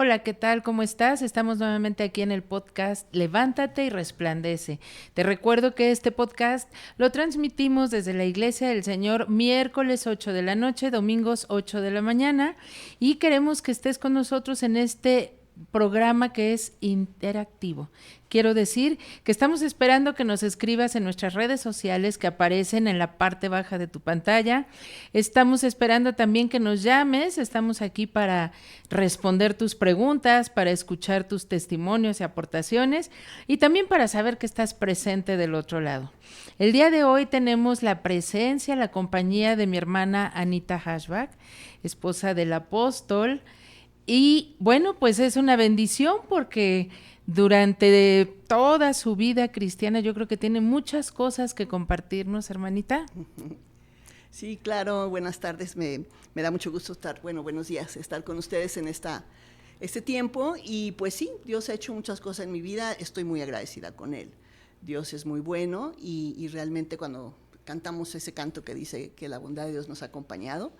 Hola, ¿qué tal? ¿Cómo estás? Estamos nuevamente aquí en el podcast Levántate y Resplandece. Te recuerdo que este podcast lo transmitimos desde la Iglesia del Señor miércoles 8 de la noche, domingos 8 de la mañana, y queremos que estés con nosotros en este programa que es interactivo. Quiero decir que estamos esperando que nos escribas en nuestras redes sociales que aparecen en la parte baja de tu pantalla. Estamos esperando también que nos llames. Estamos aquí para responder tus preguntas, para escuchar tus testimonios y aportaciones y también para saber que estás presente del otro lado. El día de hoy tenemos la presencia, la compañía de mi hermana Anita Hashbach, esposa del apóstol. Y bueno, pues es una bendición porque durante toda su vida cristiana yo creo que tiene muchas cosas que compartirnos, hermanita. Sí, claro, buenas tardes, me da mucho gusto estar, buenos días, estar con ustedes en este tiempo y pues sí, Dios ha hecho muchas cosas en mi vida, estoy muy agradecida con Él. Dios es muy bueno y realmente cuando cantamos ese canto que dice que la bondad de Dios nos ha acompañado,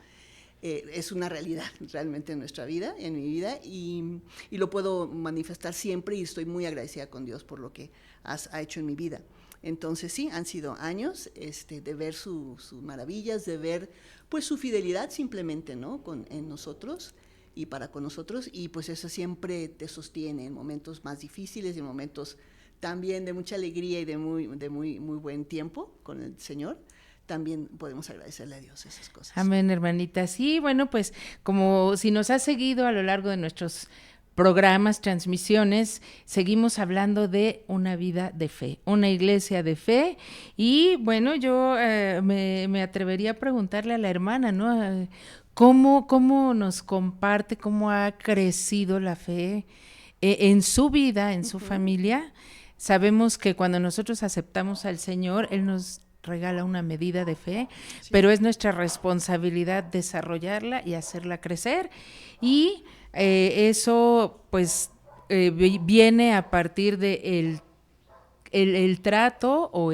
es una realidad realmente en nuestra vida, en mi vida, y lo puedo manifestar siempre y estoy muy agradecida con Dios por lo que ha hecho en mi vida. Entonces sí, han sido años de ver sus maravillas, de ver pues su fidelidad simplemente, ¿no? En nosotros y para con nosotros, y pues eso siempre te sostiene en momentos más difíciles y en momentos también de mucha alegría y de muy buen tiempo con el Señor. También podemos agradecerle a Dios esas cosas. Amén, hermanita. Sí, bueno, pues como si nos has seguido a lo largo de nuestros programas, transmisiones, seguimos hablando de una vida de fe, una iglesia de fe. Y bueno, yo me atrevería a preguntarle a la hermana, ¿no? ¿Cómo nos comparte, cómo ha crecido la fe en su vida, en su familia? Sabemos que cuando nosotros aceptamos al Señor, Él nos regala una medida de fe, sí, pero es nuestra responsabilidad desarrollarla y hacerla crecer. Y eso pues viene a partir de el trato o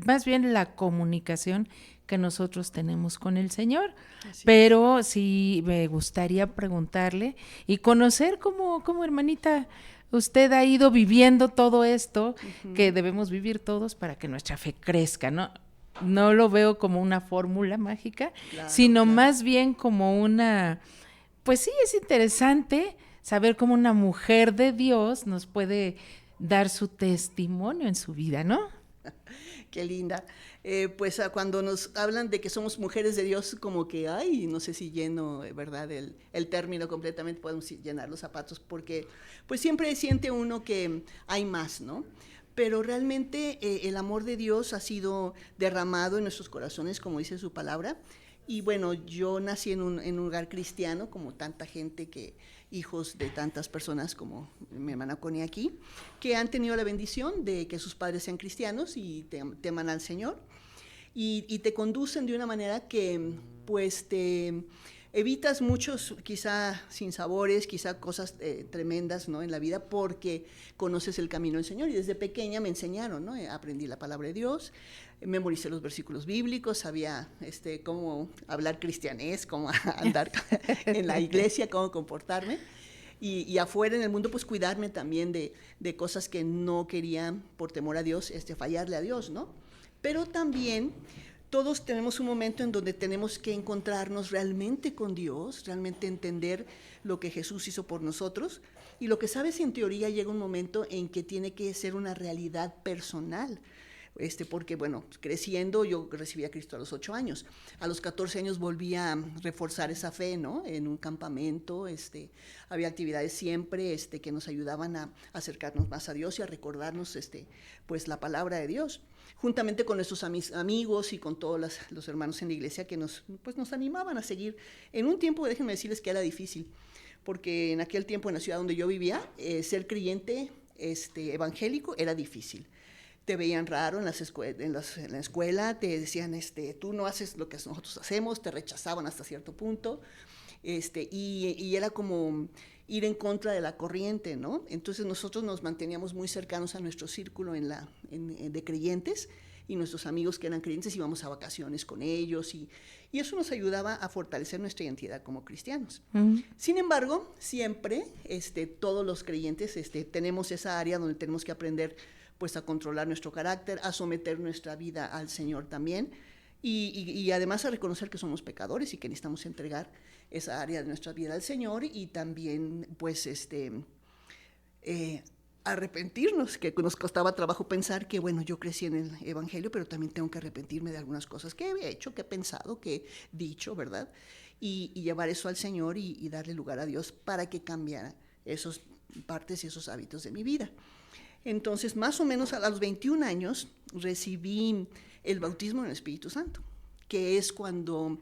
más bien la comunicación que nosotros tenemos con el Señor. Así pero es. Sí me gustaría preguntarle y conocer cómo hermanita, usted ha ido viviendo todo esto que debemos vivir todos para que nuestra fe crezca, ¿no? No lo veo como una fórmula mágica, claro, sino claro, más bien como pues sí, es interesante saber cómo una mujer de Dios nos puede dar su testimonio en su vida, ¿no? Qué linda. Pues cuando nos hablan de que somos mujeres de Dios, como que, ay, no sé si lleno, ¿verdad? El término completamente, podemos llenar los zapatos, porque pues siempre siente uno que hay más, ¿no? Pero realmente el amor de Dios ha sido derramado en nuestros corazones, como dice su palabra. Y bueno, yo nací en un lugar cristiano, como tanta gente hijos de tantas personas como mi hermana Connie aquí, que han tenido la bendición de que sus padres sean cristianos y teman al Señor y te conducen de una manera que pues te evitas muchos quizá sinsabores, quizá cosas tremendas, ¿no? En la vida porque conoces el camino del Señor y desde pequeña me enseñaron, ¿no? Aprendí la palabra de Dios, memoricé los versículos bíblicos, sabía cómo hablar cristianés, cómo andar en la iglesia, cómo comportarme. Y afuera en el mundo, pues cuidarme también de cosas que no quería, por temor a Dios, fallarle a Dios, ¿no? Pero también todos tenemos un momento en donde tenemos que encontrarnos realmente con Dios, realmente entender lo que Jesús hizo por nosotros. Y lo que sabes en teoría llega un momento en que tiene que ser una realidad personal. Porque bueno, creciendo yo recibí a Cristo a los 8 años. A los 14 años volví a reforzar esa fe, ¿no? En un campamento, había actividades siempre que nos ayudaban a acercarnos más a Dios y a recordarnos pues la palabra de Dios, juntamente con nuestros amigos y con todos los hermanos en la iglesia que nos animaban a seguir. En un tiempo, déjenme decirles que era difícil, porque en aquel tiempo en la ciudad donde yo vivía, ser creyente evangélico era difícil. Te veían raro en la escuela, te decían, tú no haces lo que nosotros hacemos, te rechazaban hasta cierto punto, y era como ir en contra de la corriente, ¿no? Entonces nosotros nos manteníamos muy cercanos a nuestro círculo de creyentes, y nuestros amigos que eran creyentes íbamos a vacaciones con ellos, y y eso nos ayudaba a fortalecer nuestra identidad como cristianos. Uh-huh. Sin embargo, siempre todos los creyentes tenemos esa área donde tenemos que aprender pues a controlar nuestro carácter, a someter nuestra vida al Señor también, y además a reconocer que somos pecadores y que necesitamos entregar esa área de nuestra vida al Señor, y también pues arrepentirnos, que nos costaba trabajo pensar que, bueno, yo crecí en el Evangelio, pero también tengo que arrepentirme de algunas cosas que he hecho, que he pensado, que he dicho, ¿verdad? Y llevar eso al Señor y darle lugar a Dios para que cambiara esas partes y esos hábitos de mi vida. Entonces, más o menos a los 21 años, recibí el bautismo en el Espíritu Santo, que es cuando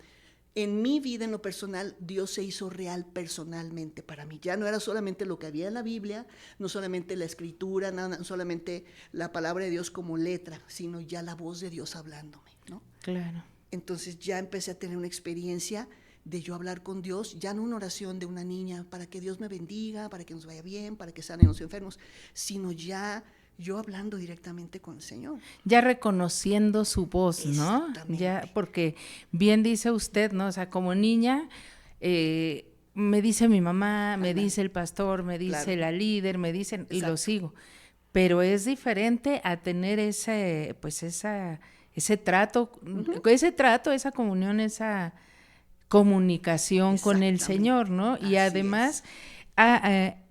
en mi vida, en lo personal, Dios se hizo real personalmente para mí. Ya no era solamente lo que había en la Biblia, no solamente la escritura, no solamente la palabra de Dios como letra, sino ya la voz de Dios hablándome, ¿no? Claro. Entonces ya empecé a tener una experiencia de yo hablar con Dios, ya no una oración de una niña para que Dios me bendiga, para que nos vaya bien, para que sanen los enfermos, sino ya yo hablando directamente con el Señor. Ya reconociendo su voz, ¿no? Ya, porque bien dice usted, ¿no? O sea, como niña, me dice mi mamá, me dice el pastor, me dice la líder, me dicen, y lo sigo. Pero es diferente a tener ese trato, esa comunión, esa comunicación con el Señor, ¿no? Y además,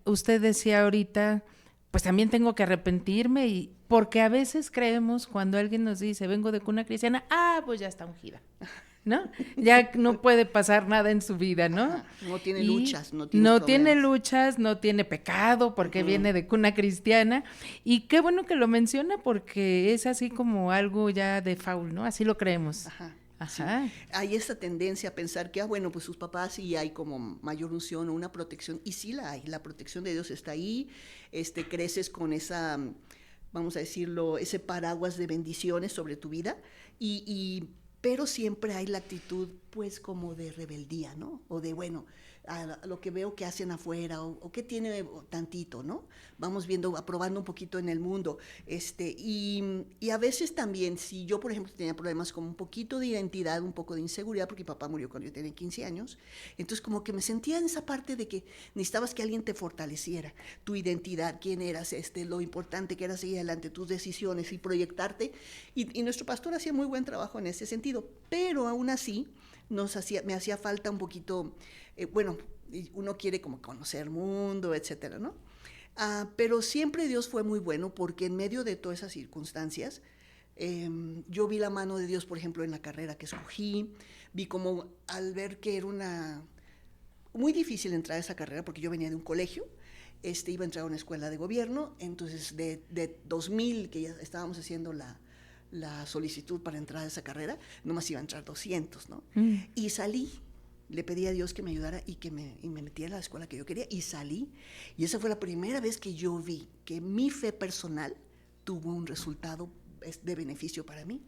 usted decía ahorita, pues también tengo que arrepentirme, porque a veces creemos cuando alguien nos dice, vengo de cuna cristiana, pues ya está ungida, ¿no? Ya no puede pasar nada en su vida, ¿no? Ajá. No tiene luchas, no tiene luchas, no tiene pecado, porque viene de cuna cristiana, y qué bueno que lo menciona, porque es así como algo ya de faul, ¿no? Así lo creemos. Ajá. Ajá. Sí. Hay esta tendencia a pensar que, bueno, pues sus papás sí hay como mayor unción o una protección, y sí la hay, la protección de Dios está ahí, creces con esa, vamos a decirlo, ese paraguas de bendiciones sobre tu vida, pero siempre hay la actitud, pues, como de rebeldía, ¿no? O de, bueno, a lo que veo que hacen afuera, o que tiene tantito, ¿no? Vamos viendo, aprobando un poquito en el mundo. Y a veces también, si yo, por ejemplo, tenía problemas con un poquito de identidad, un poco de inseguridad, porque mi papá murió cuando yo tenía 15 años, entonces como que me sentía en esa parte de que necesitabas que alguien te fortaleciera, tu identidad, quién eras, lo importante que era seguir adelante, tus decisiones y proyectarte. Y nuestro pastor hacía muy buen trabajo en ese sentido, pero aún así me hacía falta un poquito, bueno, uno quiere como conocer el mundo, etcétera, ¿no? Pero siempre Dios fue muy bueno, porque en medio de todas esas circunstancias, yo vi la mano de Dios, por ejemplo, en la carrera que escogí, vi como al ver que era muy difícil entrar a esa carrera, porque yo venía de un colegio, iba a entrar a una escuela de gobierno, entonces de 2000 que ya estábamos haciendo la solicitud para entrar a esa carrera, nomás iba a entrar 200, ¿no? Y salí, le pedí a Dios que me ayudara y me metiera a la escuela que yo quería, y salí, y esa fue la primera vez que yo vi que mi fe personal tuvo un resultado de beneficio para mí.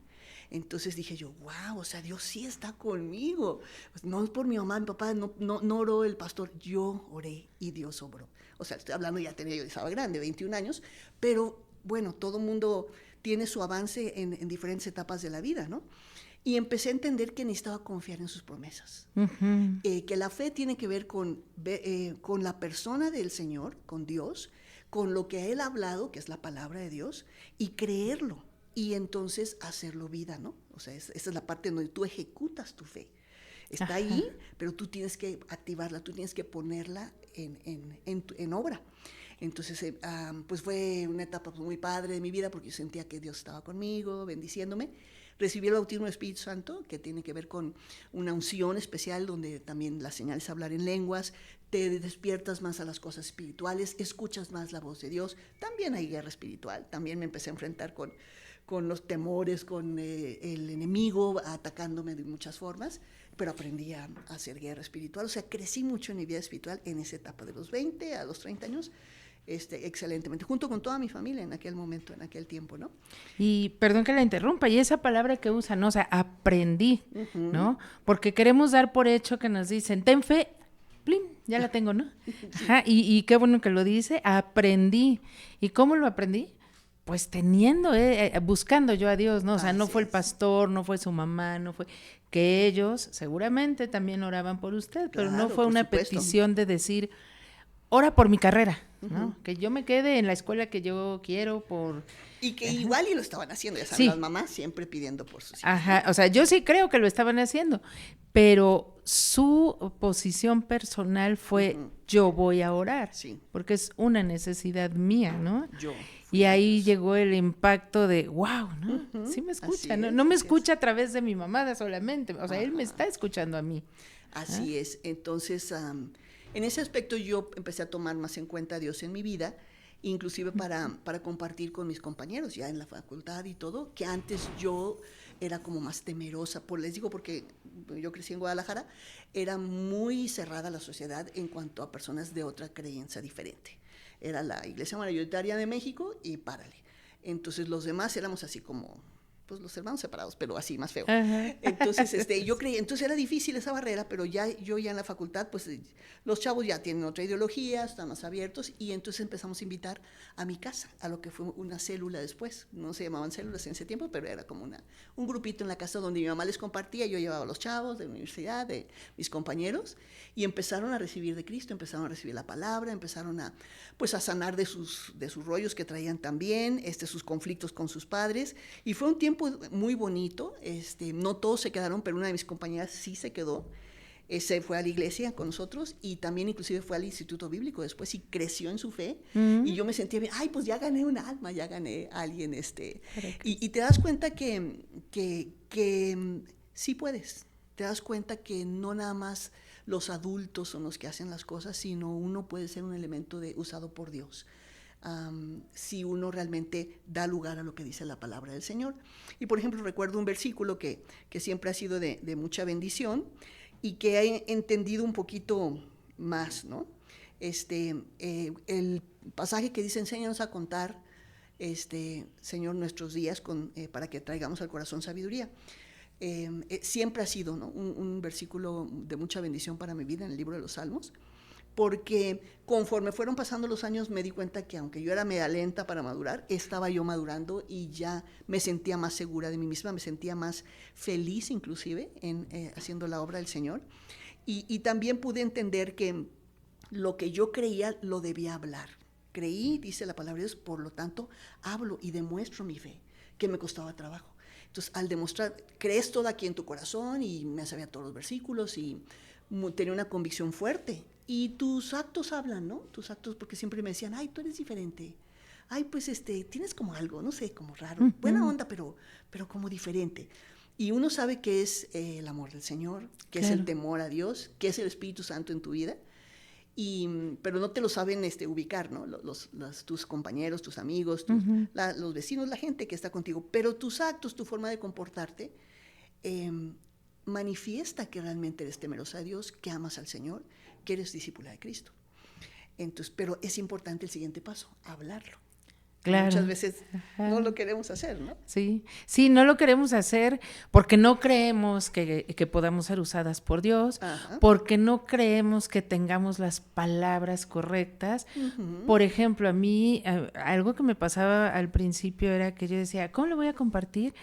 Entonces dije yo, wow, o sea, Dios sí está conmigo. No es por mi mamá, mi papá, no oró el pastor, yo oré y Dios obró. O sea, estoy hablando, yo estaba grande, 21 años, pero bueno, todo mundo tiene su avance en diferentes etapas de la vida, ¿no? Y empecé a entender que necesitaba confiar en sus promesas. Uh-huh. Que la fe tiene que ver con la persona del Señor, con Dios, con lo que Él ha hablado, que es la palabra de Dios, y creerlo. Y entonces hacerlo vida, ¿no? O sea, esa es la parte donde tú ejecutas tu fe. Está Ajá. ahí, pero tú tienes que activarla, tú tienes que ponerla en obra. Entonces, pues fue una etapa muy padre de mi vida, porque yo sentía que Dios estaba conmigo, bendiciéndome. Recibí el bautismo del Espíritu Santo, que tiene que ver con una unción especial, donde también la señal es hablar en lenguas, te despiertas más a las cosas espirituales, escuchas más la voz de Dios. También hay guerra espiritual, también me empecé a enfrentar con los temores, con el enemigo atacándome de muchas formas, pero aprendí a hacer guerra espiritual. O sea, crecí mucho en mi vida espiritual en esa etapa de los 20 a los 30 años, excelentemente, junto con toda mi familia en aquel momento, en aquel tiempo, ¿no? Y perdón que la interrumpa, y esa palabra que usan, ¿no? O sea, aprendí, uh-huh. ¿no? Porque queremos dar por hecho que nos dicen, ten fe, ¡plim!, ya la tengo, ¿no? Ajá, y qué bueno que lo dice, aprendí. ¿Y cómo lo aprendí? Pues buscando yo a Dios, ¿no? O sea, no fue el pastor, no fue su mamá, no fue... que ellos seguramente también oraban por usted, pero Claro, no fue por una supuesto. petición de decir, ora por mi carrera, ¿no? Ujú. Que yo me quede en la escuela que yo quiero por... Y que igual y lo estaban haciendo, ya saben, Sí. las mamás siempre pidiendo por sus hijos. Ajá, o sea, yo sí creo que lo estaban haciendo, pero su posición personal fue Ujú. yo voy a orar, Sí. porque es una necesidad mía, ¿no? Yo fui Y de ahí Dios. llegó el impacto de, wow, ¿no? Ujú. Sí me escucha, Así ¿no? es, No me así es. escucha a través de mi mamada solamente, o sea, él me Ajá. está escuchando a mí. Así es. Entonces, en ese aspecto yo empecé a tomar más en cuenta a Dios en mi vida, inclusive para compartir con mis compañeros ya en la facultad y todo, que antes yo era como más temerosa, les digo porque yo crecí en Guadalajara, era muy cerrada la sociedad en cuanto a personas de otra creencia diferente. Era la Iglesia Mayoritaria de México y párale. Entonces los demás éramos así como, pues los hermanos separados, pero así más feo. Ajá. Entonces, yo creía, entonces era difícil esa barrera, pero yo ya en la facultad, pues los chavos ya tienen otra ideología, están más abiertos, y entonces empezamos a invitar a mi casa, a lo que fue una célula después. No se llamaban células en ese tiempo, pero era como un grupito en la casa donde mi mamá les compartía, yo llevaba a los chavos de la universidad, de mis compañeros, y empezaron a recibir de Cristo, empezaron a recibir la palabra, empezaron a sanar de sus rollos que traían también, sus conflictos con sus padres, y fue un tiempo muy bonito. No todos se quedaron, pero una de mis compañeras sí se quedó. Se fue a la iglesia con nosotros y también inclusive fue al Instituto Bíblico después y creció en su fe. Y yo me sentía bien, ay, pues ya gané un alma, ya gané a alguien. Y te das cuenta que sí puedes. Te das cuenta que no nada más los adultos son los que hacen las cosas, sino uno puede ser un elemento usado por Dios. Si uno realmente da lugar a lo que dice la palabra del Señor. Y por ejemplo, recuerdo un versículo que siempre ha sido de mucha bendición y que he entendido un poquito más, ¿no? El pasaje que dice, enséñanos a contar, Señor, nuestros días para que traigamos al corazón sabiduría. Siempre ha sido, ¿no? un versículo de mucha bendición para mi vida en el libro de los Salmos, porque conforme fueron pasando los años me di cuenta que aunque yo era media lenta para madurar, estaba yo madurando y ya me sentía más segura de mí misma, me sentía más feliz inclusive haciendo la obra del Señor. Y también pude entender que lo que yo creía lo debía hablar. Creí, dice la palabra de Dios, por lo tanto hablo y demuestro mi fe, que me costaba trabajo. Entonces, al demostrar, crees todo aquí en tu corazón, y me sabía todos los versículos y tenía una convicción fuerte. Y tus actos hablan, ¿no? Tus actos, porque siempre me decían, ay, tú eres diferente. Ay, pues tienes como algo, no sé, como raro. Buena onda, pero como diferente. Y uno sabe que es el amor del Señor, que es el temor a Dios, que es el Espíritu Santo en tu vida. Pero no te lo saben ubicar, ¿no? Tus compañeros, tus amigos, los vecinos, la gente que está contigo. Pero tus actos, tu forma de comportarte, manifiesta que realmente eres temerosa de Dios, que amas al Señor, que eres discípula de Cristo. Entonces, pero es importante el siguiente paso, hablarlo. Claro. Muchas veces no lo queremos hacer, ¿no? Sí, no lo queremos hacer porque no creemos que podamos ser usadas por Dios, porque no creemos que tengamos las palabras correctas. Por ejemplo, a mí, algo que me pasaba al principio era que yo decía, ¿cómo lo voy a compartir?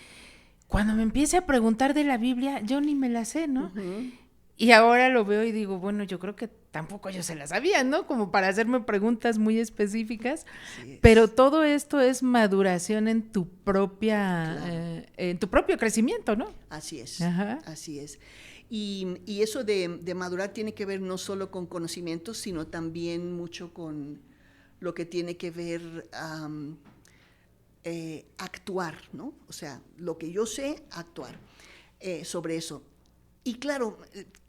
Cuando me empiece a preguntar de la Biblia, yo ni me la sé, ¿no? Y ahora lo veo y digo, bueno, yo creo que tampoco yo se la sabía, ¿no? Como para hacerme preguntas muy específicas. Pero todo esto es maduración en tu propia, en tu propio crecimiento, ¿no? Así es, así es. Y eso de madurar tiene que ver no solo con conocimientos, sino también mucho con lo que tiene que ver actuar, ¿no? O sea, lo que yo sé, actuar sobre eso. Y claro,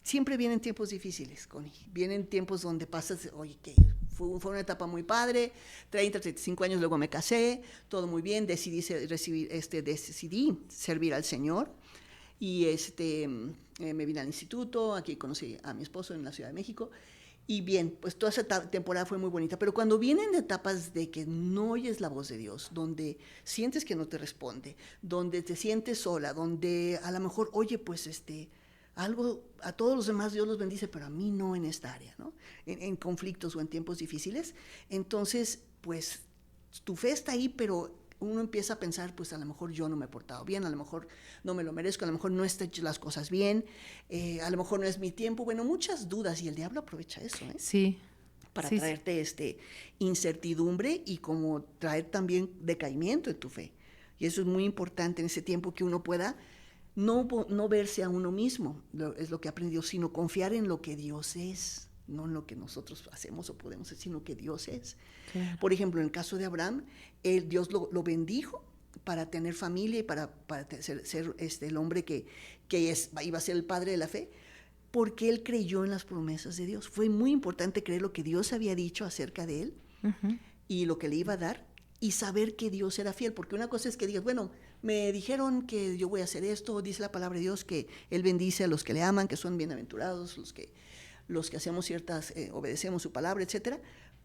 siempre vienen tiempos difíciles, Connie. Vienen tiempos donde pasas, oye, que fue una etapa muy padre, 30, 35 años, luego me casé, todo muy bien, decidí servir al Señor. Y me vine al instituto, aquí conocí a mi esposo en la Ciudad de México. Y bien, pues toda esa temporada fue muy bonita, pero cuando vienen etapas de que no oyes la voz de Dios, donde sientes que no te responde, donde te sientes sola, donde a lo mejor, oye, pues algo, a todos los demás Dios los bendice, pero a mí no en esta área, ¿no? En conflictos o en tiempos difíciles. Entonces, pues, tu fe está ahí, pero uno empieza a pensar, pues a lo mejor yo no me he portado bien, a lo mejor no me lo merezco, a lo mejor no he hecho las cosas bien, a lo mejor no es mi tiempo, bueno, muchas dudas, y el diablo aprovecha eso, ¿eh? Sí. Para Sí, traerte incertidumbre y como traer también decaimiento en tu fe. Y eso es muy importante en ese tiempo, que uno pueda no verse a uno mismo, es lo que he aprendido, sino confiar en lo que Dios es, no en lo que nosotros hacemos o podemos hacer, sino que Dios es. claro. Por ejemplo, en el caso de Abraham, Dios lo bendijo para tener familia y para ser el hombre que iba a ser el padre de la fe, porque él creyó en las promesas de Dios. Fue muy importante creer lo que Dios había dicho acerca de él y lo que le iba a dar, y saber que Dios era fiel, porque una cosa es que digas, bueno, me dijeron que yo voy a hacer esto, dice la palabra de Dios que Él bendice a los que le aman, que son bienaventurados, los que hacemos obedecemos su palabra, etcétera,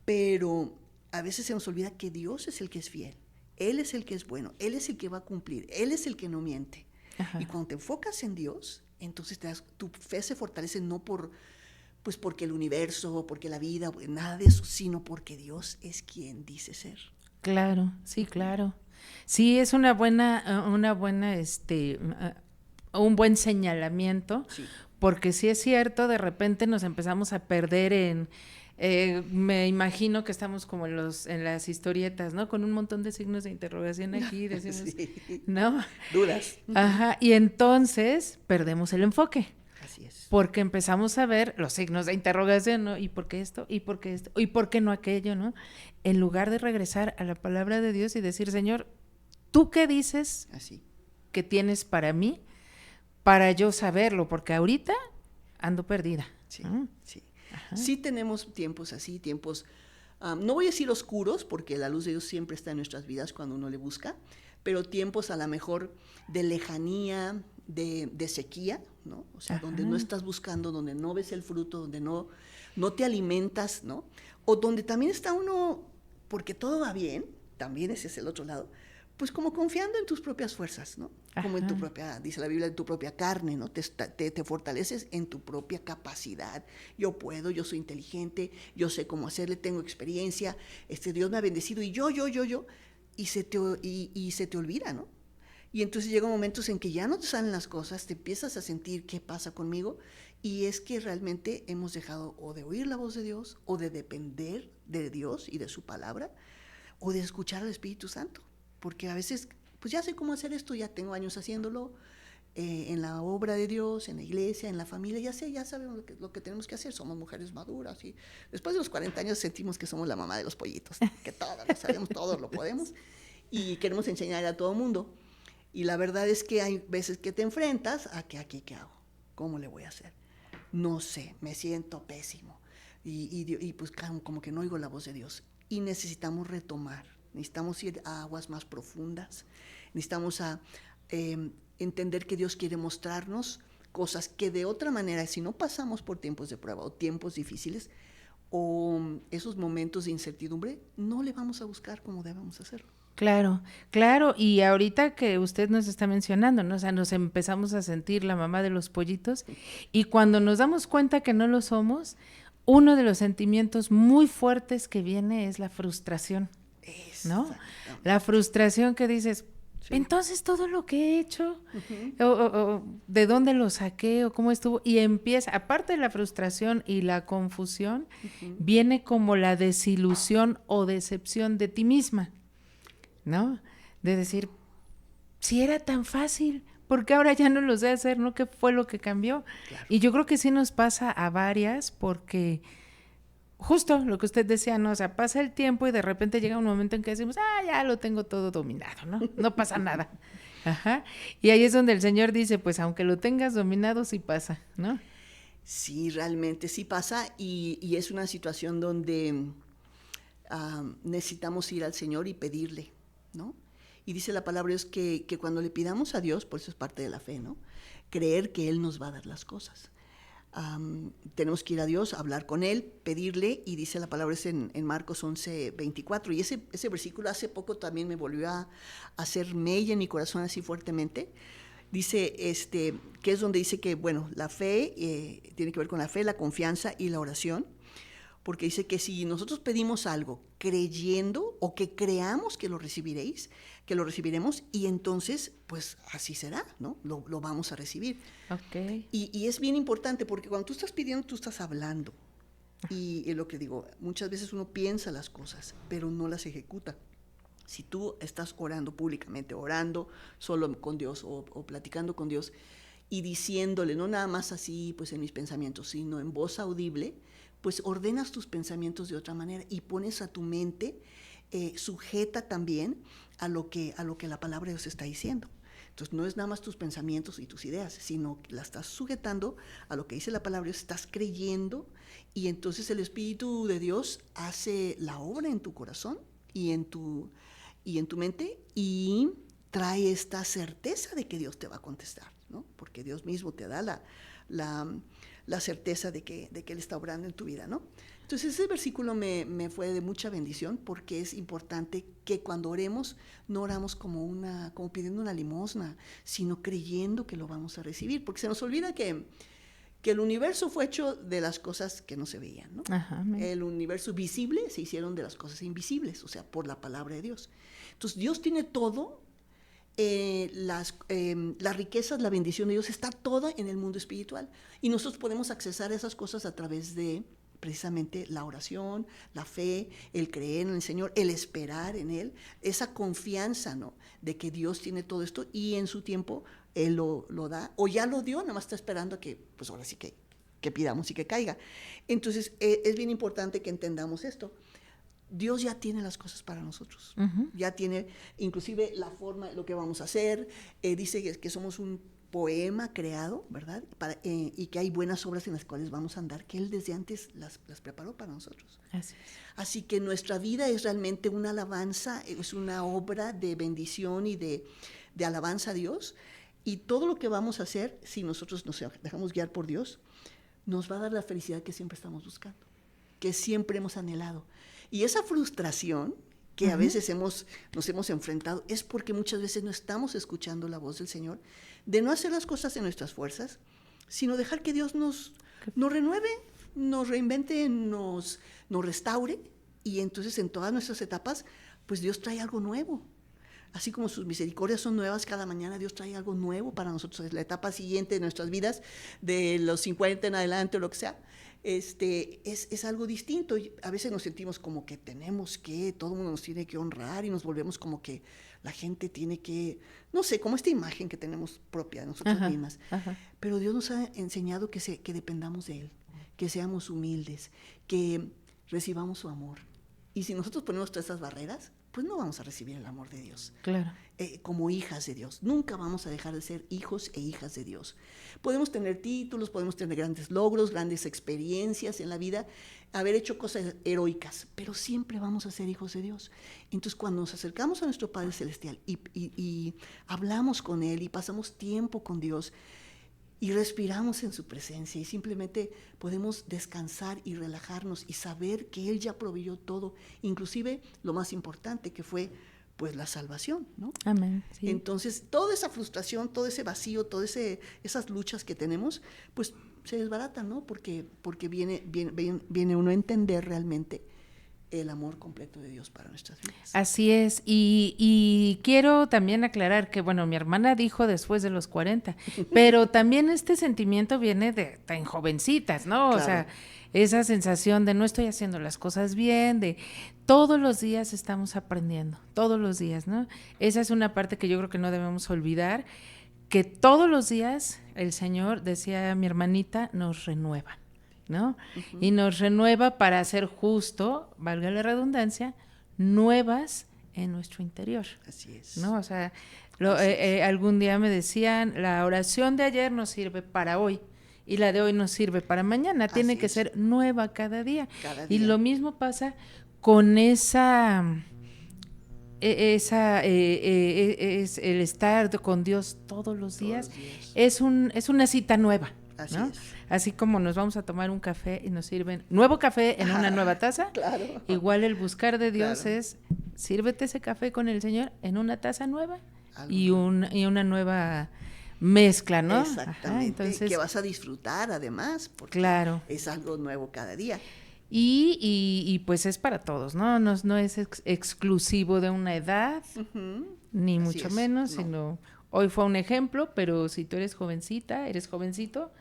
pero a veces se nos olvida que Dios es el que es fiel, Él es el que es bueno, Él es el que va a cumplir, Él es el que no miente. Ajá. Y cuando te enfocas en Dios, entonces tu fe se fortalece no porque el universo, porque la vida, nada de eso, sino porque Dios es quien dice ser. Claro, sí, claro. Sí, es un buen señalamiento, sí. Porque sí es cierto, de repente nos empezamos a perder me imagino que estamos como en las historietas, ¿no? Con un montón de signos de interrogación aquí, decimos, sí. ¿No? Dudas. Ajá, y entonces perdemos el enfoque. Así es. Porque empezamos a ver los signos de interrogación, ¿no? ¿Y por qué esto? ¿Y por qué esto? ¿Y por qué no aquello, no? En lugar de regresar a la palabra de Dios y decir, Señor, ¿tú qué dices que tienes para mí? Para yo saberlo, porque ahorita ando perdida. Sí, sí. Ajá. Sí tenemos tiempos así, tiempos, no voy a decir oscuros, porque la luz de Dios siempre está en nuestras vidas cuando uno le busca, pero tiempos a lo mejor de lejanía, de sequía, ¿no? O sea, donde no estás buscando, donde no ves el fruto, donde no te alimentas, ¿no? O donde también está uno, porque todo va bien, también ese es el otro lado, pues como confiando en tus propias fuerzas, ¿no? Como en tu propia, dice la Biblia, en tu propia carne, ¿no? Te fortaleces en tu propia capacidad. Yo puedo, yo soy inteligente, yo sé cómo hacerle, tengo experiencia, Dios me ha bendecido, y yo, y se te olvida, ¿no? Y entonces llegan momentos en que ya no te salen las cosas, te empiezas a sentir qué pasa conmigo, y es que realmente hemos dejado o de oír la voz de Dios, o de depender de Dios y de su palabra, o de escuchar al Espíritu Santo. Porque a veces, pues ya sé cómo hacer esto, ya tengo años haciéndolo, en la obra de Dios, en la iglesia, en la familia, ya sabemos lo que tenemos que hacer, somos mujeres maduras, y después de los 40 años sentimos que somos la mamá de los pollitos, que todos lo sabemos, todos lo podemos, y queremos enseñar a todo mundo. Y la verdad es que hay veces que te enfrentas a que aquí, ¿qué hago? ¿Cómo le voy a hacer? No sé, me siento pésimo, y pues como que no oigo la voz de Dios, y necesitamos retomar. Necesitamos ir a aguas más profundas, necesitamos entender que Dios quiere mostrarnos cosas que de otra manera, si no pasamos por tiempos de prueba o tiempos difíciles o esos momentos de incertidumbre, no le vamos a buscar como debemos hacerlo. Claro, claro, y ahorita que usted nos está mencionando, ¿no? O sea, nos empezamos a sentir la mamá de los pollitos, y cuando nos damos cuenta que no lo somos, uno de los sentimientos muy fuertes que viene es la frustración. ¿No? La frustración que dices, sí. Entonces todo lo que he hecho, o de dónde lo saqué, o cómo estuvo, y empieza, aparte de la frustración y la confusión, viene como la desilusión o decepción de ti misma, ¿no? De decir, si era tan fácil, ¿por qué ahora ya no lo sé hacer? ¿No? ¿Qué fue lo que cambió? Claro. Y yo creo que sí nos pasa a varias, porque justo lo que usted decía, ¿no? O sea, pasa el tiempo y de repente llega un momento en que decimos, ya lo tengo todo dominado, ¿no? No pasa nada. Ajá. Y ahí es donde el Señor dice, pues aunque lo tengas dominado, sí pasa, ¿no? Sí, realmente sí pasa, y es una situación donde necesitamos ir al Señor y pedirle, ¿no? Y dice la palabra es que cuando le pidamos a Dios, por eso es parte de la fe, ¿no? Creer que Él nos va a dar las cosas. Tenemos que ir a Dios, hablar con Él, pedirle, y dice la palabra es en Marcos 11:24, y ese versículo hace poco también me volvió a hacer mella en mi corazón así fuertemente. Dice, que es donde dice que, bueno, la fe tiene que ver con la fe, la confianza y la oración, porque dice que si nosotros pedimos algo creyendo o que creamos que lo recibiréis, que lo recibiremos, y entonces pues así será, ¿no? Lo vamos a recibir. Okay. Y es bien importante porque cuando tú estás pidiendo, tú estás hablando. Y lo que digo, muchas veces uno piensa las cosas, pero no las ejecuta. Si tú estás orando públicamente, orando solo con Dios o platicando con Dios y diciéndole, no nada más así pues en mis pensamientos, sino en voz audible, pues ordenas tus pensamientos de otra manera y pones a tu mente sujeta también a lo que la palabra de Dios está diciendo. Entonces no es nada más tus pensamientos y tus ideas, sino que la estás sujetando a lo que dice la palabra de Dios, estás creyendo, y entonces el Espíritu de Dios hace la obra en tu corazón y en tu mente, y trae esta certeza de que Dios te va a contestar, ¿no? Porque Dios mismo te da la certeza de que Él está obrando en tu vida, ¿no? Entonces ese versículo me fue de mucha bendición, porque es importante que cuando oremos, no oramos como pidiendo una limosna, sino creyendo que lo vamos a recibir, porque se nos olvida que el universo fue hecho de las cosas que no se veían, ¿no? Ajá, el universo visible se hicieron de las cosas invisibles, o sea, por la palabra de Dios. Entonces Dios tiene todo, las riquezas, la bendición de Dios está toda en el mundo espiritual, y nosotros podemos accesar a esas cosas a través de precisamente la oración, la fe, el creer en el Señor, el esperar en Él, esa confianza, ¿no?, de que Dios tiene todo esto y en su tiempo Él lo da, o ya lo dio, nada más está esperando a que, pues ahora sí que pidamos y que caiga. Entonces es bien importante que entendamos esto. Dios ya tiene las cosas para nosotros, ya tiene inclusive la forma, lo que vamos a hacer, dice que somos un poema creado, ¿verdad? Y que hay buenas obras en las cuales vamos a andar, que Él desde antes las preparó para nosotros. Así que nuestra vida es realmente una alabanza, es una obra de bendición y de alabanza a Dios, y todo lo que vamos a hacer, si nosotros nos dejamos guiar por Dios, nos va a dar la felicidad que siempre estamos buscando, que siempre hemos anhelado. Y esa frustración que a veces nos hemos enfrentado es porque muchas veces no estamos escuchando la voz del Señor, de no hacer las cosas en nuestras fuerzas, sino dejar que Dios nos renueve, nos reinvente, nos restaure, y entonces en todas nuestras etapas, pues Dios trae algo nuevo. Así como sus misericordias son nuevas cada mañana, Dios trae algo nuevo para nosotros. Es la etapa siguiente de nuestras vidas, de los 50 en adelante o lo que sea, es algo distinto. Y a veces nos sentimos como que todo el mundo nos tiene que honrar, y nos volvemos como que la gente tiene que, no sé, como esta imagen que tenemos propia de nosotros mismas. Pero Dios nos ha enseñado que dependamos de Él, que seamos humildes, que recibamos su amor. Y si nosotros ponemos todas esas barreras, pues no vamos a recibir el amor de Dios. Claro. Como hijas de Dios. Nunca vamos a dejar de ser hijos e hijas de Dios. Podemos tener títulos, podemos tener grandes logros, grandes experiencias en la vida, haber hecho cosas heroicas, pero siempre vamos a ser hijos de Dios. Entonces, cuando nos acercamos a nuestro Padre Celestial y hablamos con Él y pasamos tiempo con Dios, y respiramos en su presencia, y simplemente podemos descansar y relajarnos y saber que Él ya proveyó todo, inclusive lo más importante, que fue pues la salvación, ¿no? Amén. Sí. Entonces toda esa frustración, todo ese vacío, todas esas luchas que tenemos, pues se desbaratan, ¿no? Porque viene uno a entender realmente el amor completo de Dios para nuestras vidas. Así es, y quiero también aclarar que, bueno, mi hermana dijo después de los 40, pero también este sentimiento viene de tan jovencitas, ¿no? Claro. O sea, esa sensación de no estoy haciendo las cosas bien, de todos los días estamos aprendiendo, todos los días, ¿no? Esa es una parte que yo creo que no debemos olvidar, que todos los días el Señor, decía mi hermanita, nos renueva, ¿no? Y nos renueva para ser justo, valga la redundancia, nuevas en nuestro interior. Así es. ¿No? O sea, algún día me decían, la oración de ayer nos sirve para hoy y la de hoy nos sirve para mañana. Tiene que ser nueva cada día. Y lo mismo pasa con es el estar con Dios todos los días. Es una cita nueva. Así ¿no? es. Así como nos vamos a tomar un café y nos sirven nuevo café en una nueva taza, claro. Igual el buscar de Dios es, sírvete ese café con el Señor en una taza nueva y una nueva mezcla, ¿no? Exactamente, entonces, que vas a disfrutar además, porque es algo nuevo cada día. Y pues es para todos, ¿no? No es exclusivo de una edad, ni Así mucho es, menos, no. sino hoy fue un ejemplo, pero si tú eres jovencita, eres jovencito,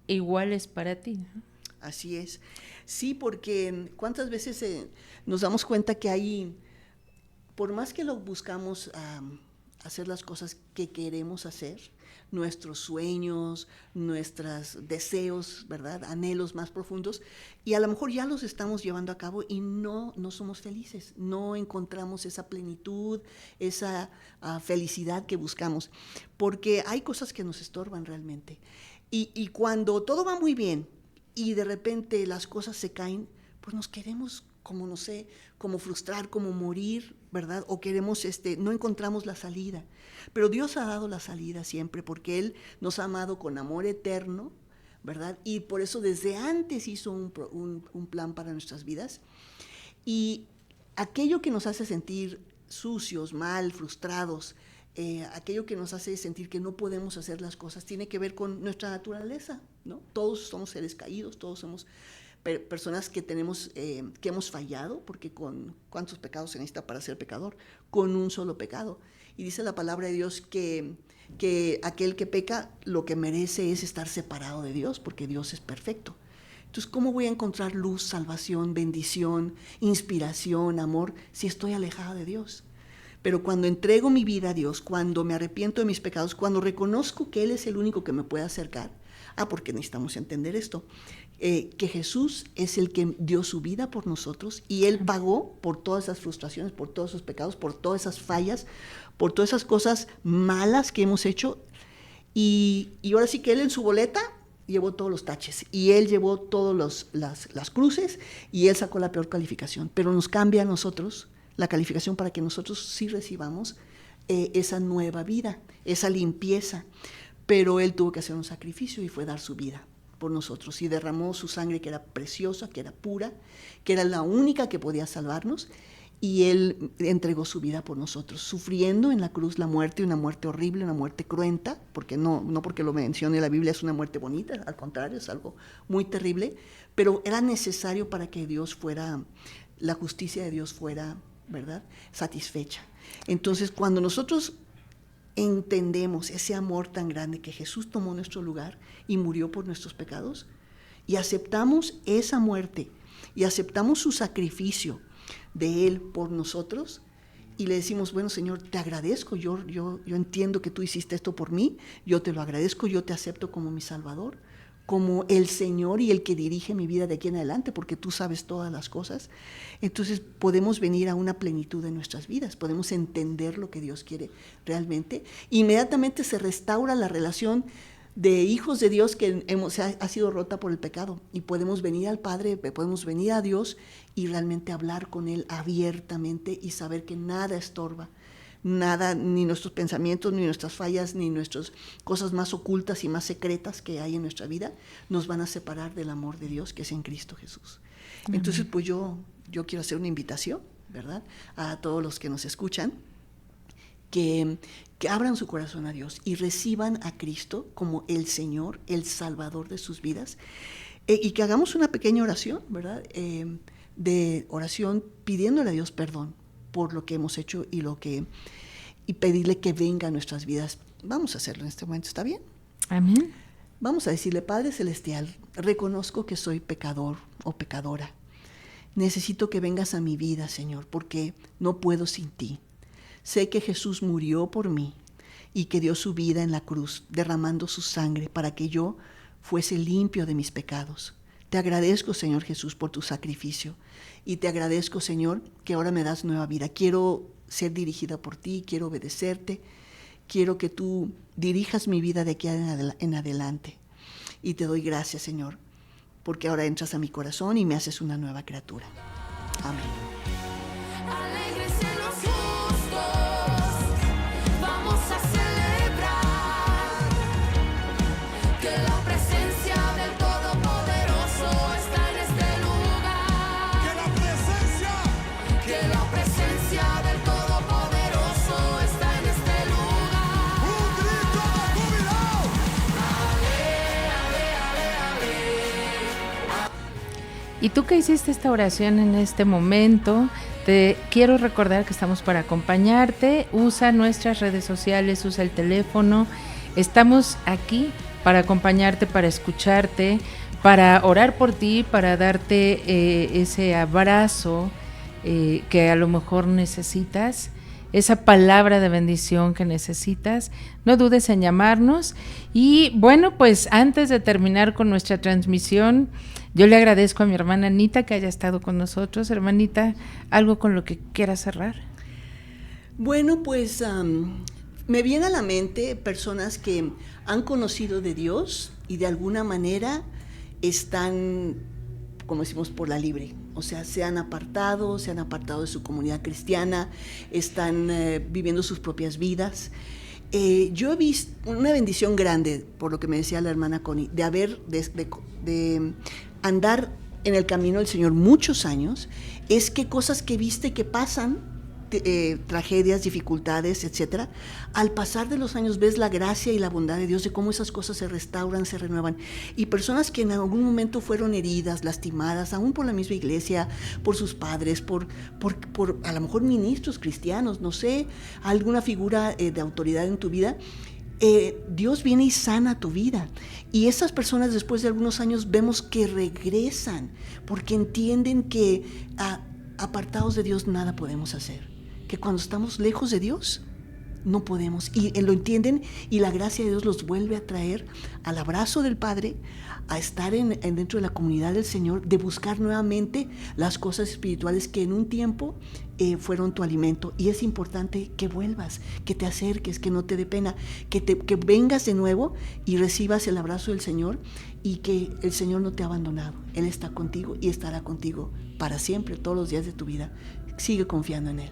igual es para ti, ¿no? Así es. Sí, porque cuántas veces nos damos cuenta que hay, por más que lo buscamos hacer las cosas que queremos hacer, nuestros sueños, nuestros deseos, ¿verdad? Anhelos más profundos, y a lo mejor ya los estamos llevando a cabo y no somos felices, no encontramos esa plenitud, esa felicidad que buscamos, porque hay cosas que nos estorban realmente. Y cuando todo va muy bien y de repente las cosas se caen, pues nos queremos, como no sé, como frustrar, como morir, ¿verdad? O queremos, no encontramos la salida. Pero Dios ha dado la salida siempre, porque Él nos ha amado con amor eterno, ¿verdad? Y por eso desde antes hizo un plan para nuestras vidas. Y aquello que nos hace sentir sucios, mal, frustrados, aquello que nos hace sentir que no podemos hacer las cosas, tiene que ver con nuestra naturaleza, ¿no? Todos somos seres caídos, todos somos personas que que hemos fallado, porque ¿cuántos pecados se necesita para ser pecador? Con un solo pecado. Y dice la palabra de Dios que aquel que peca lo que merece es estar separado de Dios, porque Dios es perfecto. Entonces, ¿cómo voy a encontrar luz, salvación, bendición, inspiración, amor, si estoy alejada de Dios? Pero cuando entrego mi vida a Dios, cuando me arrepiento de mis pecados, cuando reconozco que Él es el único que me puede acercar, porque necesitamos entender esto, que Jesús es el que dio su vida por nosotros y Él pagó por todas esas frustraciones, por todos esos pecados, por todas esas fallas, por todas esas cosas malas que hemos hecho. Y ahora sí que Él en su boleta llevó todos los taches y Él llevó todas las cruces y Él sacó la peor calificación. Pero nos cambia a nosotros la calificación para que nosotros sí recibamos esa nueva vida, esa limpieza. Pero Él tuvo que hacer un sacrificio y fue dar su vida por nosotros y derramó su sangre, que era preciosa, que era pura, que era la única que podía salvarnos, y Él entregó su vida por nosotros, sufriendo en la cruz la muerte, una muerte horrible, una muerte cruenta, porque no porque lo mencione la Biblia es una muerte bonita, al contrario, es algo muy terrible, pero era necesario para que la justicia de Dios fuera, ¿verdad?, satisfecha. Entonces, cuando nosotros entendemos ese amor tan grande que Jesús tomó nuestro lugar y murió por nuestros pecados, y aceptamos esa muerte y aceptamos su sacrificio de Él por nosotros, y le decimos, bueno, Señor, te agradezco, yo entiendo que tú hiciste esto por mí, yo te lo agradezco, yo te acepto como mi Salvador, como el Señor y el que dirige mi vida de aquí en adelante, porque tú sabes todas las cosas. Entonces podemos venir a una plenitud de nuestras vidas, podemos entender lo que Dios quiere realmente. Inmediatamente se restaura la relación de hijos de Dios que ha sido rota por el pecado, y podemos venir al Padre, podemos venir a Dios y realmente hablar con Él abiertamente y saber que nada estorba, nada, ni nuestros pensamientos, ni nuestras fallas, ni nuestras cosas más ocultas y más secretas que hay en nuestra vida nos van a separar del amor de Dios que es en Cristo Jesús. Entonces, pues yo quiero hacer una invitación, ¿verdad?, a todos los que nos escuchan, que abran su corazón a Dios y reciban a Cristo como el Señor, el Salvador de sus vidas, y que hagamos una pequeña oración, ¿verdad?, de oración pidiéndole a Dios perdón por lo que hemos hecho y pedirle que venga a nuestras vidas. Vamos a hacerlo en este momento, ¿está bien? Amén. Vamos a decirle: Padre Celestial, reconozco que soy pecador o pecadora. Necesito que vengas a mi vida, Señor, porque no puedo sin ti. Sé que Jesús murió por mí y que dio su vida en la cruz, derramando su sangre para que yo fuese limpio de mis pecados. Te agradezco, Señor Jesús, por tu sacrificio, y te agradezco, Señor, que ahora me das nueva vida. Quiero ser dirigida por ti, quiero obedecerte, quiero que tú dirijas mi vida de aquí en adelante. Y te doy gracias, Señor, porque ahora entras a mi corazón y me haces una nueva criatura. Amén. Y tú que hiciste esta oración en este momento, te quiero recordar que estamos para acompañarte. Usa nuestras redes sociales, usa el teléfono. Estamos aquí para acompañarte, para escucharte, para orar por ti, para darte ese abrazo que a lo mejor necesitas, esa palabra de bendición que necesitas. No dudes en llamarnos. Y bueno, pues antes de terminar con nuestra transmisión, yo le agradezco a mi hermana Anita que haya estado con nosotros. Hermanita, ¿algo con lo que quiera cerrar? Bueno, pues me viene a la mente personas que han conocido de Dios y de alguna manera están, como decimos, por la libre. O sea, se han apartado de su comunidad cristiana, están viviendo sus propias vidas. Yo he visto una bendición grande, por lo que me decía la hermana Connie, de andar en el camino del Señor muchos años, es que cosas que viste que pasan, tragedias, dificultades, etcétera, al pasar de los años ves la gracia y la bondad de Dios, de cómo esas cosas se restauran, se renuevan. Y personas que en algún momento fueron heridas, lastimadas, aún por la misma iglesia, por sus padres, por a lo mejor ministros cristianos, no sé, alguna figura de autoridad en tu vida, Dios viene y sana tu vida. Y esas personas después de algunos años vemos que regresan, porque entienden que apartados de Dios nada podemos hacer. Que cuando estamos lejos de Dios, no podemos. Y lo entienden, y la gracia de Dios los vuelve a traer al abrazo del Padre, a estar dentro de la comunidad del Señor, de buscar nuevamente las cosas espirituales que en un tiempo fueron tu alimento. Y es importante que vuelvas, que te acerques, que no te dé pena, que vengas de nuevo y recibas el abrazo del Señor, y que el Señor no te ha abandonado. Él está contigo y estará contigo para siempre, todos los días de tu vida. Sigue confiando en Él.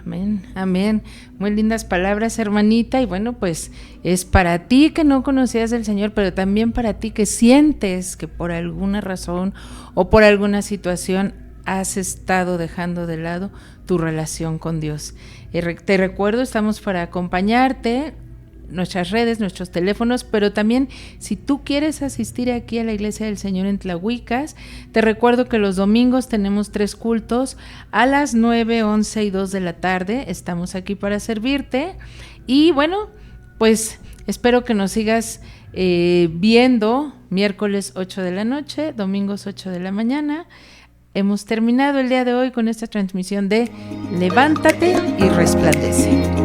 Amén, amén. Muy lindas palabras, hermanita. Y bueno, pues es para ti que no conocías del Señor, pero también para ti que sientes que por alguna razón o por alguna situación has estado dejando de lado tu relación con Dios. Te recuerdo, estamos para acompañarte, nuestras redes, nuestros teléfonos, pero también si tú quieres asistir aquí a la Iglesia del Señor en Tlahuicas, te recuerdo que los domingos tenemos 3 cultos a las 9, 11 y 2 de la tarde. Estamos aquí para servirte y bueno, pues espero que nos sigas viendo miércoles 8 de la noche, domingos 8 de la mañana. Hemos terminado el día de hoy con esta transmisión de Levántate y Resplandece.